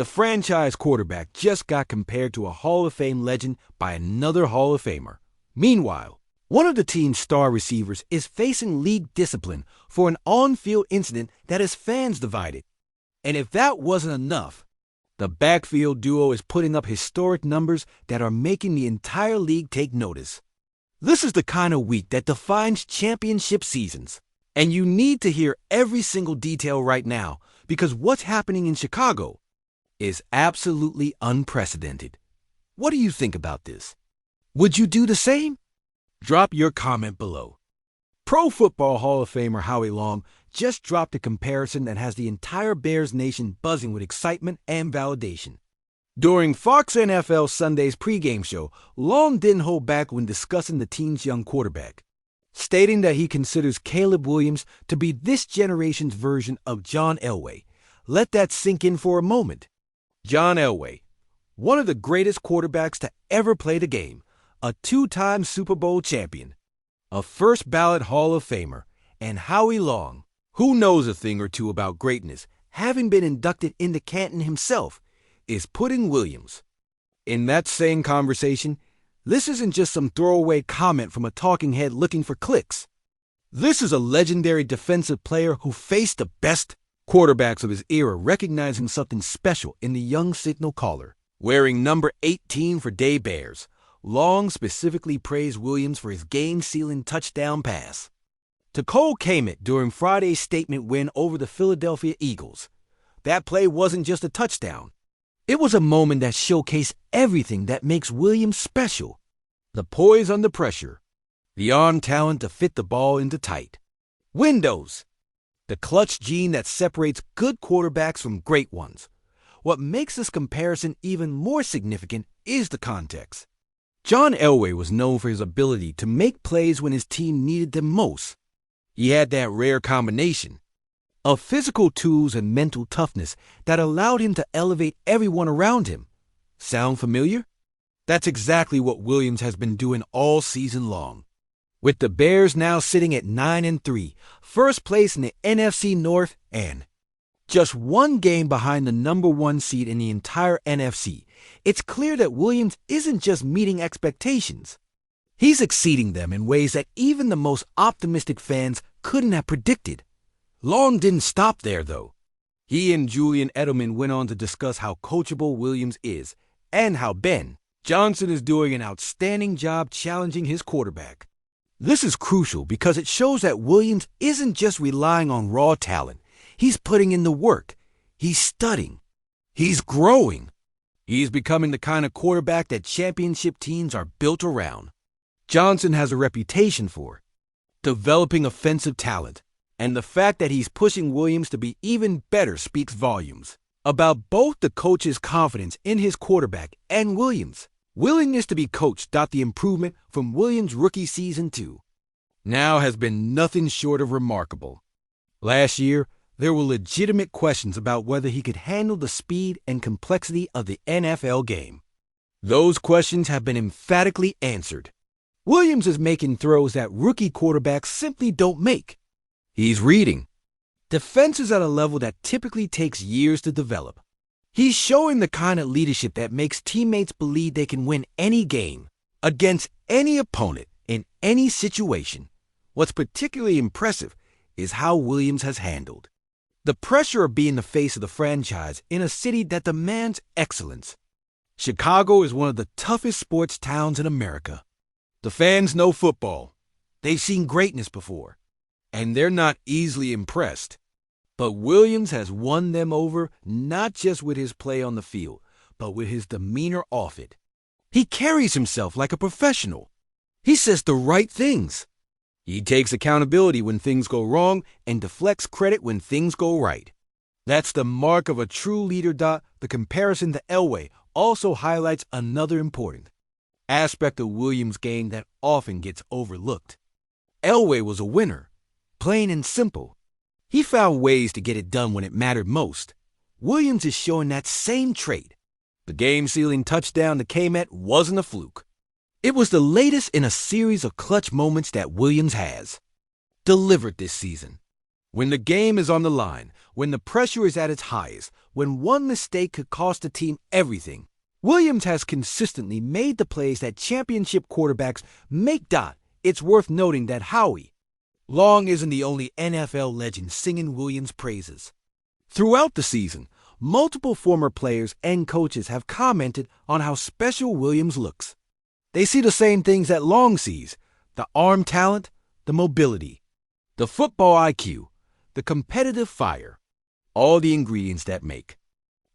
The franchise quarterback just got compared to a Hall of Fame legend by another Hall of Famer. Meanwhile, one of the team's star receivers is facing league discipline for an on-field incident that has fans divided. And if that wasn't enough, the backfield duo is putting up historic numbers that are making the entire league take notice. This is the kind of week that defines championship seasons. And you need to hear every single detail right now, because what's happening in Chicago is absolutely unprecedented. What do you think about this? Would you do the same? Drop your comment below. Pro Football Hall of Famer Howie Long just dropped a comparison that has the entire Bears nation buzzing with excitement and validation. During Fox NFL Sunday's pregame show, Long didn't hold back when discussing the team's young quarterback, stating that he considers Caleb Williams to be this generation's version of John Elway. Let that sink in for a moment. John Elway, one of the greatest quarterbacks to ever play the game, a two-time Super Bowl champion, a first-ballot Hall of Famer, and Howie Long, who knows a thing or two about greatness, having been inducted into Canton himself, is putting Williams. In that same conversation, this isn't just some throwaway comment from a talking head looking for clicks. This is a legendary defensive player who faced the best quarterbacks of his era, recognizing something special in the young signal caller. Wearing number 18 for Day Bears, Long specifically praised Williams for his game-sealing touchdown pass to Cole Kmet during Friday's statement win over the Philadelphia Eagles. That play wasn't just a touchdown. It was a moment that showcased everything that makes Williams special. The poise under pressure, the arm talent to fit the ball into tight windows, the clutch gene that separates good quarterbacks from great ones. What makes this comparison even more significant is the context. John Elway was known for his ability to make plays when his team needed them most. He had that rare combination of physical tools and mental toughness that allowed him to elevate everyone around him. Sound familiar? That's exactly what Williams has been doing all season long. With the Bears now sitting at 9-3, first place in the NFC North and just one game behind the number one seed in the entire NFC, it's clear that Williams isn't just meeting expectations. He's exceeding them in ways that even the most optimistic fans couldn't have predicted. Long didn't stop there, though. He and Julian Edelman went on to discuss how coachable Williams is and how Ben Johnson is doing an outstanding job challenging his quarterback. This is crucial because it shows that Williams isn't just relying on raw talent. He's putting in the work. He's studying. He's growing. He's becoming the kind of quarterback that championship teams are built around. Johnson has a reputation for developing offensive talent, and the fact that he's pushing Williams to be even better speaks volumes about both the coach's confidence in his quarterback and Williams' willingness to be coached. The improvement from Williams' rookie season 2 now has been nothing short of remarkable. Last year, there were legitimate questions about whether he could handle the speed and complexity of the NFL game. Those questions have been emphatically answered. Williams is making throws that rookie quarterbacks simply don't make. He's reading defenses at a level that typically takes years to develop. He's showing the kind of leadership that makes teammates believe they can win any game against any opponent in any situation. What's particularly impressive is how Williams has handled the pressure of being the face of the franchise in a city that demands excellence. Chicago is one of the toughest sports towns in America. The fans know football. They've seen greatness before, and they're not easily impressed. But Williams has won them over not just with his play on the field, but with his demeanor off it. He carries himself like a professional. He says the right things. He takes accountability when things go wrong and deflects credit when things go right. That's the mark of a true leader. The comparison to Elway also highlights another important aspect of Williams' game that often gets overlooked. Elway was a winner, plain and simple. He found ways to get it done when it mattered most. Williams is showing that same trait. The game-sealing touchdown to Kmet wasn't a fluke. It was the latest in a series of clutch moments that Williams has delivered this season. When the game is on the line, when the pressure is at its highest, when one mistake could cost a team everything, Williams has consistently made the plays that championship quarterbacks make. It's worth noting that Howie Long isn't the only NFL legend singing Williams' praises. Throughout the season, multiple former players and coaches have commented on how special Williams looks. They see the same things that Long sees: the arm talent, the mobility, the football IQ, the competitive fire, all the ingredients that make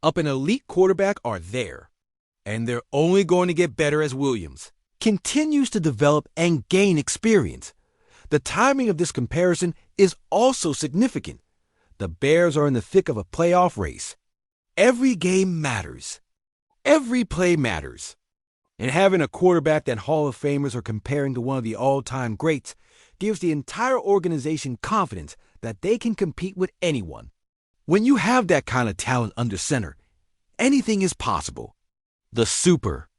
up an elite quarterback are there. And they're only going to get better as Williams continues to develop and gain experience. The timing of this comparison is also significant. The Bears are in the thick of a playoff race. Every game matters. Every play matters. And having a quarterback that Hall of Famers are comparing to one of the all-time greats gives the entire organization confidence that they can compete with anyone. When you have that kind of talent under center, anything is possible. The Super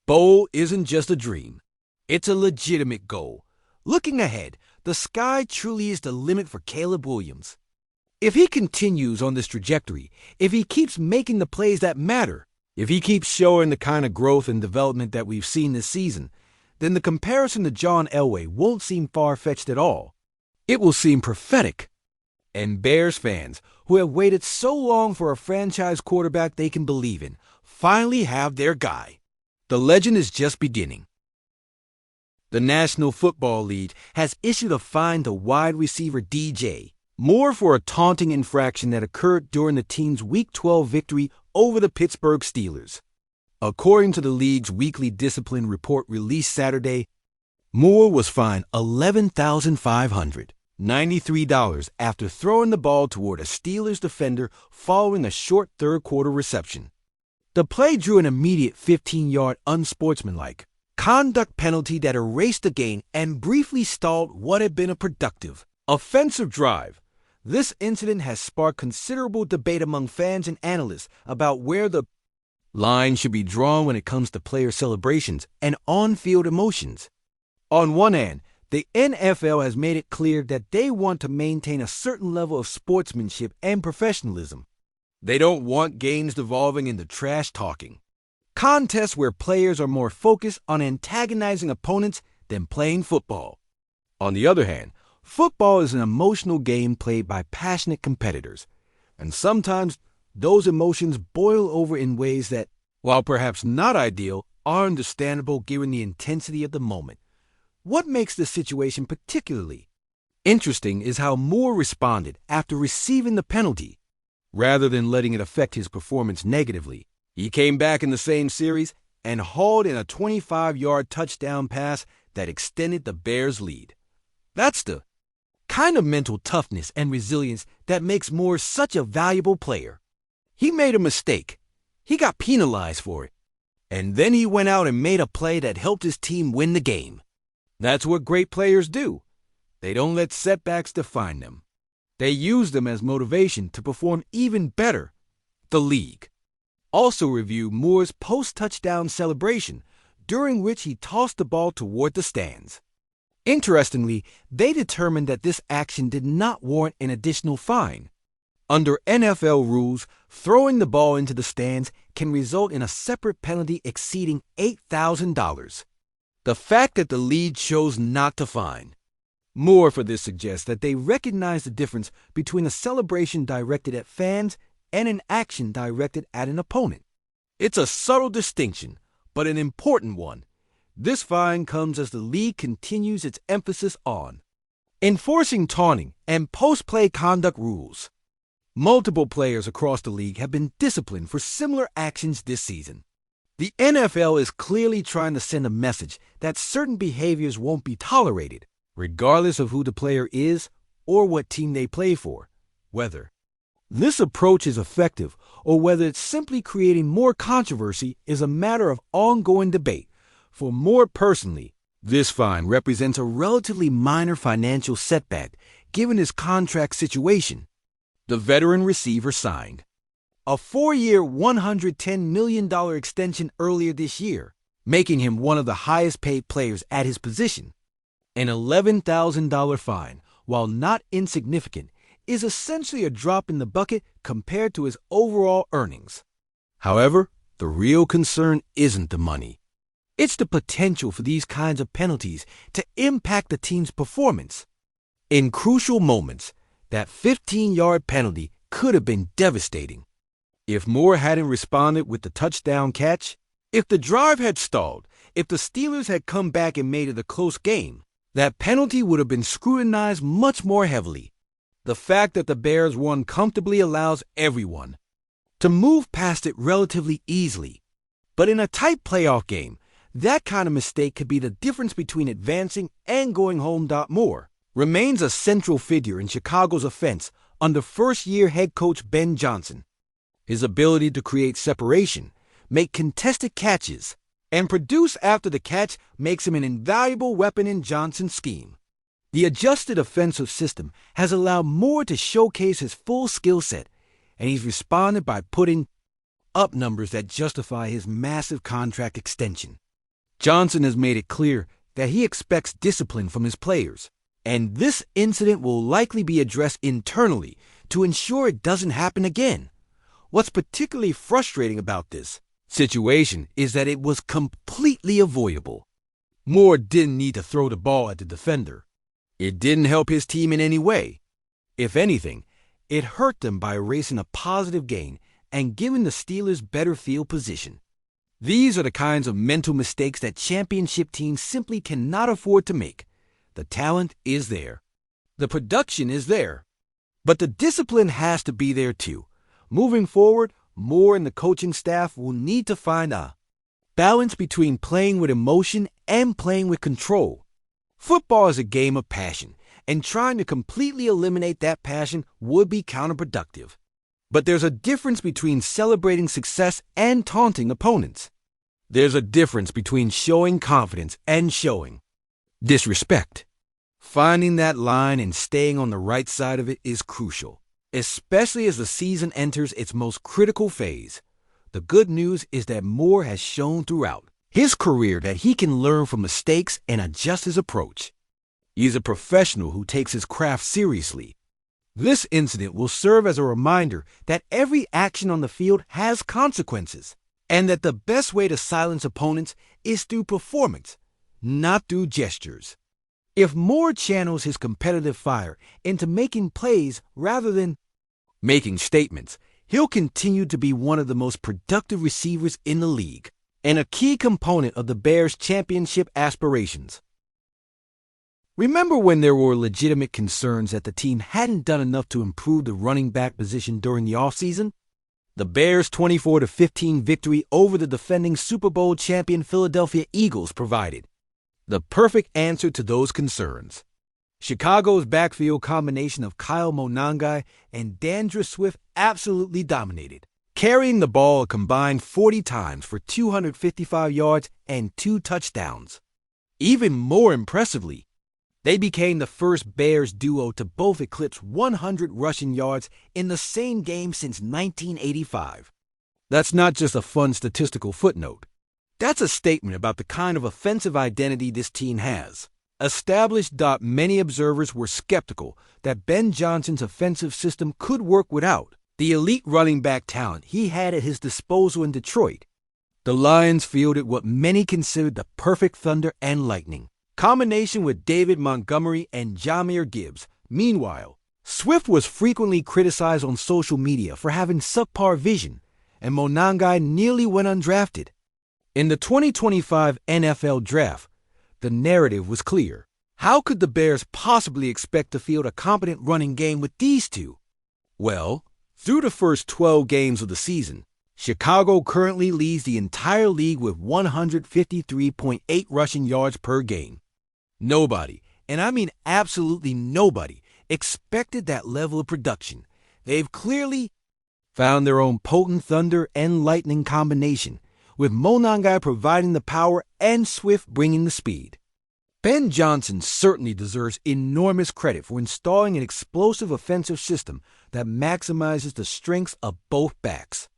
Bowl isn't just a dream. It's a legitimate goal. Looking ahead, the sky truly is the limit for Caleb Williams. If he continues on this trajectory, if he keeps making the plays that matter, if he keeps showing the kind of growth and development that we've seen this season, then the comparison to John Elway won't seem far-fetched at all. It will seem prophetic. And Bears fans, who have waited so long for a franchise quarterback they can believe in, finally have their guy. The legend is just beginning. The National Football League has issued a fine to wide receiver DJ Moore for a taunting infraction that occurred during the team's Week 12 victory over the Pittsburgh Steelers. According to the league's weekly discipline report released Saturday, Moore was fined $11,593 after throwing the ball toward a Steelers defender following a short third-quarter reception. The play drew an immediate 15-yard unsportsmanlike conduct penalty that erased the game and briefly stalled what had been a productive offensive drive. This incident has sparked considerable debate among fans and analysts about where the line should be drawn when it comes to player celebrations and on-field emotions. On one hand, the NFL has made it clear that they want to maintain a certain level of sportsmanship and professionalism. They don't want games devolving into trash talking, contests where players are more focused on antagonizing opponents than playing football. On the other hand, football is an emotional game played by passionate competitors, and sometimes those emotions boil over in ways that, while perhaps not ideal, are understandable given the intensity of the moment. What makes this situation particularly interesting is how Moore responded after receiving the penalty. Rather than letting it affect his performance negatively, he came back in the same series and hauled in a 25-yard touchdown pass that extended the Bears' lead. That's the kind of mental toughness and resilience that makes Moore such a valuable player. He made a mistake. He got penalized for it. And then he went out and made a play that helped his team win the game. That's what great players do. They don't let setbacks define them. They use them as motivation to perform even better. The league also reviewed Moore's post-touchdown celebration, during which he tossed the ball toward the stands. Interestingly, they determined that this action did not warrant an additional fine. Under NFL rules, throwing the ball into the stands can result in a separate penalty exceeding $8,000. The fact that the league chose not to fine Moore for this suggests that they recognize the difference between a celebration directed at fans and an action directed at an opponent. It's a subtle distinction, but an important one. This fine comes as the league continues its emphasis on enforcing taunting and post-play conduct rules. Multiple players across the league have been disciplined for similar actions this season. The NFL is clearly trying to send a message that certain behaviors won't be tolerated, regardless of who the player is or what team they play for. Whether this approach is effective or whether it's simply creating more controversy is a matter of ongoing debate. For Moore personally, this fine represents a relatively minor financial setback given his contract situation. The veteran receiver signed a 4-year, $110 million extension earlier this year, making him one of the highest-paid players at his position. An $11,000 fine, while not insignificant, is essentially a drop in the bucket compared to his overall earnings. However, the real concern isn't the money. It's the potential for these kinds of penalties to impact the team's performance. In crucial moments, that 15-yard penalty could have been devastating. If Moore hadn't responded with the touchdown catch, if the drive had stalled, if the Steelers had come back and made it a close game, that penalty would have been scrutinized much more heavily. The fact that the Bears won comfortably allows everyone to move past it relatively easily. But in a tight playoff game, that kind of mistake could be the difference between advancing and going home. Moore remains a central figure in Chicago's offense under first-year head coach Ben Johnson. His ability to create separation, make contested catches, and produce after the catch makes him an invaluable weapon in Johnson's scheme. The adjusted offensive system has allowed Moore to showcase his full skill set, and he's responded by putting up numbers that justify his massive contract extension. Johnson has made it clear that he expects discipline from his players, and this incident will likely be addressed internally to ensure it doesn't happen again. What's particularly frustrating about this situation is that it was completely avoidable. Moore didn't need to throw the ball at the defender. It didn't help his team in any way. If anything, it hurt them by erasing a positive gain and giving the Steelers better field position. These are the kinds of mental mistakes that championship teams simply cannot afford to make. The talent is there. The production is there. But the discipline has to be there too. Moving forward, Moore and the coaching staff will need to find a balance between playing with emotion and playing with control. Football is a game of passion, and trying to completely eliminate that passion would be counterproductive. But there's a difference between celebrating success and taunting opponents. There's a difference between showing confidence and showing disrespect. Finding that line and staying on the right side of it is crucial, especially as the season enters its most critical phase. The good news is that Moore has shown throughout his career that he can learn from mistakes and adjust his approach. He's a professional who takes his craft seriously. This incident will serve as a reminder that every action on the field has consequences, and that the best way to silence opponents is through performance, not through gestures. If Moore channels his competitive fire into making plays rather than making statements, he'll continue to be one of the most productive receivers in the league and a key component of the Bears' championship aspirations. Remember when there were legitimate concerns that the team hadn't done enough to improve the running back position during the offseason? The Bears' 24-15 victory over the defending Super Bowl champion Philadelphia Eagles provided the perfect answer to those concerns. Chicago's backfield combination of Kyle Monangai and Dandre Swift absolutely dominated, carrying the ball a combined 40 times for 255 yards and 2 touchdowns. Even more impressively, they became the first Bears duo to both eclipse 100 rushing yards in the same game since 1985. That's not just a fun statistical footnote. That's a statement about the kind of offensive identity this team has. Established. Many observers were skeptical that Ben Johnson's offensive system could work without the elite running back talent he had at his disposal in Detroit. The Lions fielded what many considered the perfect thunder and lightning combination with David Montgomery and Jahmyr Gibbs. Meanwhile, Swift was frequently criticized on social media for having subpar vision, and Monangai nearly went undrafted. In the 2025 NFL Draft, the narrative was clear. How could the Bears possibly expect to field a competent running game with these two? Well, through the first 12 games of the season, Chicago currently leads the entire league with 153.8 rushing yards per game. Nobody, and I mean absolutely nobody, expected that level of production. They've clearly found their own potent thunder and lightning combination, with Monangai providing the power and Swift bringing the speed. Ben Johnson certainly deserves enormous credit for installing an explosive offensive system that maximizes the strengths of both backs.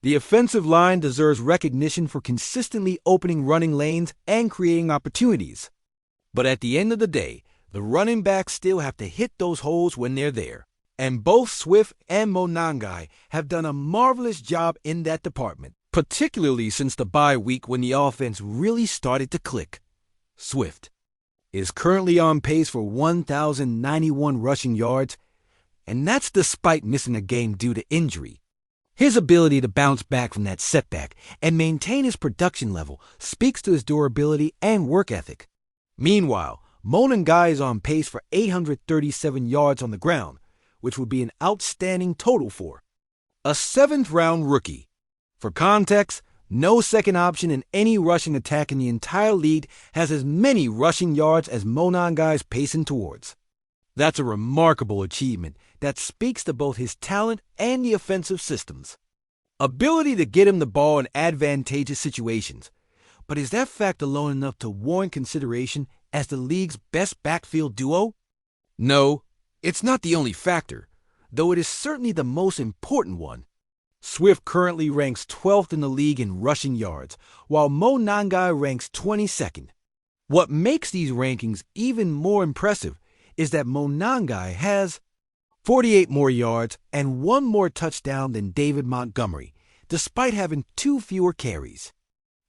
The offensive line deserves recognition for consistently opening running lanes and creating opportunities. But at the end of the day, the running backs still have to hit those holes when they're there. And both Swift and Monangai have done a marvelous job in that department, particularly since the bye week when the offense really started to click. Swift is currently on pace for 1,091 rushing yards, and that's despite missing a game due to injury. His ability to bounce back from that setback and maintain his production level speaks to his durability and work ethic. Meanwhile, Monangai is on pace for 837 yards on the ground, which would be an outstanding total for a 7th-round rookie. For context, no second option in any rushing attack in the entire league has as many rushing yards as Monangai's pacing towards. That's a remarkable achievement that speaks to both his talent and the offensive system's ability to get him the ball in advantageous situations. But is that fact alone enough to warrant consideration as the league's best backfield duo? No, it's not the only factor, though it is certainly the most important one. Swift currently ranks 12th in the league in rushing yards, while Monangai ranks 22nd. What makes these rankings even more impressive is that Monangai has 48 more yards and 1 more touchdown than David Montgomery, despite having 2 fewer carries.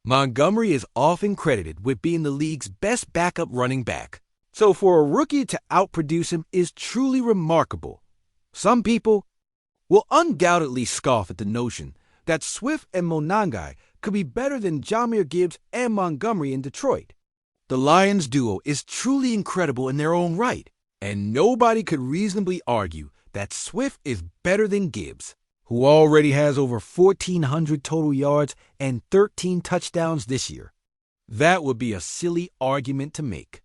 Montgomery is often credited with being the league's best backup running back, so for a rookie to outproduce him is truly remarkable. Some people will undoubtedly scoff at the notion that Swift and Monangai could be better than Jahmyr Gibbs and Montgomery in Detroit. The Lions duo is truly incredible in their own right, and nobody could reasonably argue that Swift is better than Gibbs, who already has over 1,400 total yards and 13 touchdowns this year. That would be a silly argument to make.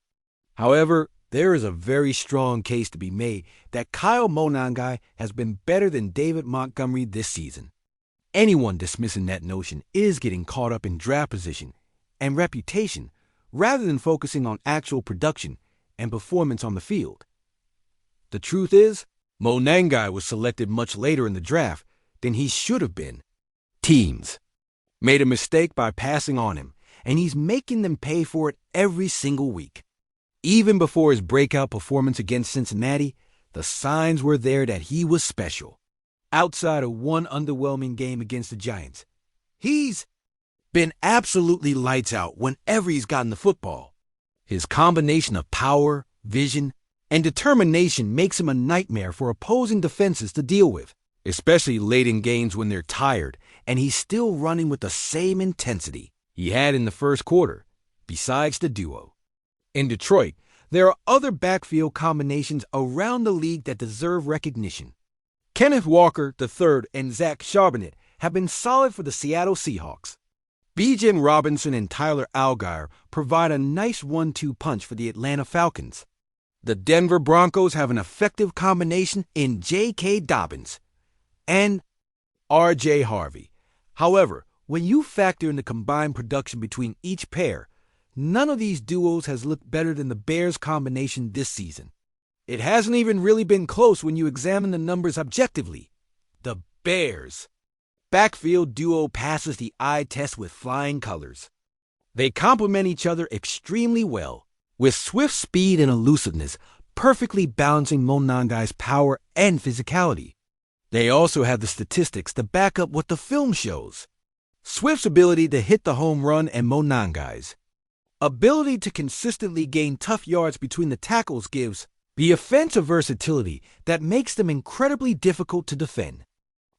However, there is a very strong case to be made that Kyle Monangai has been better than David Montgomery this season. Anyone dismissing that notion is getting caught up in draft position and reputation rather than focusing on actual production and performance on the field. The truth is, Monangai was selected much later in the draft than he should have been. Teams made a mistake by passing on him, and he's making them pay for it every single week. Even before his breakout performance against Cincinnati, the signs were there that he was special. Outside of one underwhelming game against the Giants, he's been absolutely lights out whenever he's gotten the football. His combination of power, vision, and determination makes him a nightmare for opposing defenses to deal with, especially late in games when they're tired and he's still running with the same intensity he had in the first quarter, besides the duo. In Detroit, there are other backfield combinations around the league that deserve recognition. Kenneth Walker III and Zach Charbonnet have been solid for the Seattle Seahawks. Bijan Robinson and Tyler Allgeier provide a nice 1-2 punch for the Atlanta Falcons. The Denver Broncos have an effective combination in J.K. Dobbins and R.J. Harvey. However, when you factor in the combined production between each pair, none of these duos has looked better than the Bears combination this season. It hasn't even really been close when you examine the numbers objectively. The Bears' backfield duo passes the eye test with flying colors. They complement each other extremely well, with swift speed and elusiveness perfectly balancing Monangai's power and physicality. They also have the statistics to back up what the film shows. Swift's ability to hit the home run and Monangai's ability to consistently gain tough yards between the tackles gives the offensive versatility that makes them incredibly difficult to defend.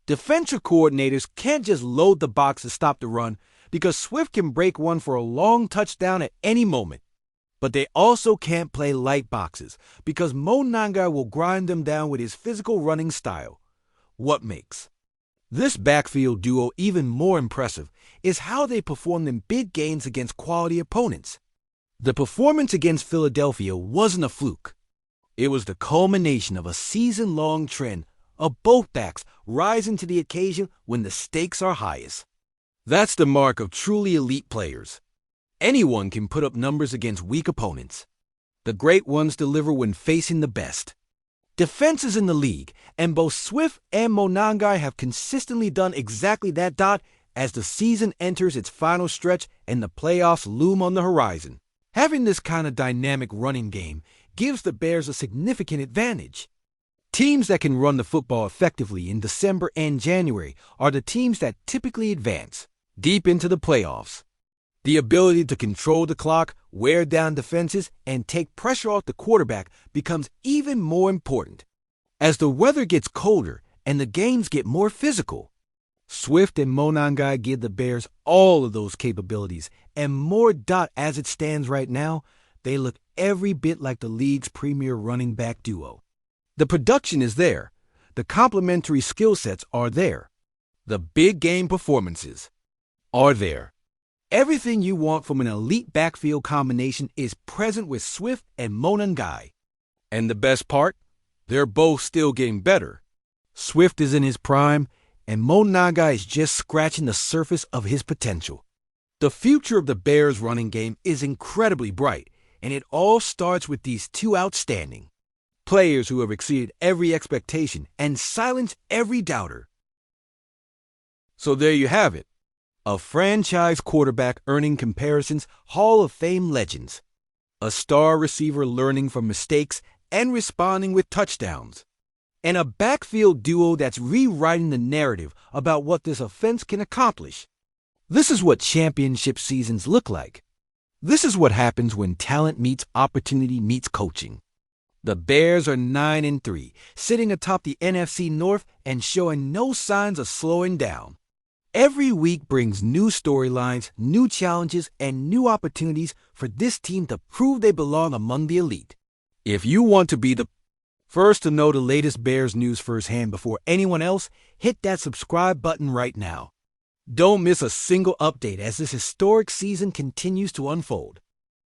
Defensive coordinators can't just load the box to stop the run because Swift can break one for a long touchdown at any moment. But they also can't play light boxes because Monangai will grind them down with his physical running style. What makes this backfield duo even more impressive is how they performed in big games against quality opponents. The performance against Philadelphia wasn't a fluke. It was the culmination of a season-long trend of both backs rising to the occasion when the stakes are highest. That's the mark of truly elite players. Anyone can put up numbers against weak opponents. The great ones deliver when facing the best. Defenses in the league, and both Swift and Monangai have consistently done exactly that. As the season enters its final stretch and the playoffs loom on the horizon. Having this kind of dynamic running game gives the Bears a significant advantage. Teams that can run the football effectively in December and January are the teams that typically advance deep into the playoffs. The ability to control the clock, wear down defenses, and take pressure off the quarterback becomes even more important. As the weather gets colder and the games get more physical, Swift and Monangai give the Bears all of those capabilities and more. As it stands right now, they look every bit like the league's premier running back duo. The production is there. The complementary skill sets are there. The big game performances are there. Everything you want from an elite backfield combination is present with Swift and Monangai. And the best part? They're both still getting better. Swift is in his prime, and Monangai is just scratching the surface of his potential. The future of the Bears' running game is incredibly bright, and it all starts with these two outstanding players who have exceeded every expectation and silenced every doubter. So there you have it. A franchise quarterback earning comparisons Hall of Fame legends. A star receiver learning from mistakes and responding with touchdowns. And a backfield duo that's rewriting the narrative about what this offense can accomplish. This is what championship seasons look like. This is what happens when talent meets opportunity meets coaching. The Bears are 9-3, sitting atop the NFC North and showing no signs of slowing down. Every week brings new storylines, new challenges, and new opportunities for this team to prove they belong among the elite. If you want to be the first to know the latest Bears news firsthand before anyone else, hit that subscribe button right now. Don't miss a single update as this historic season continues to unfold.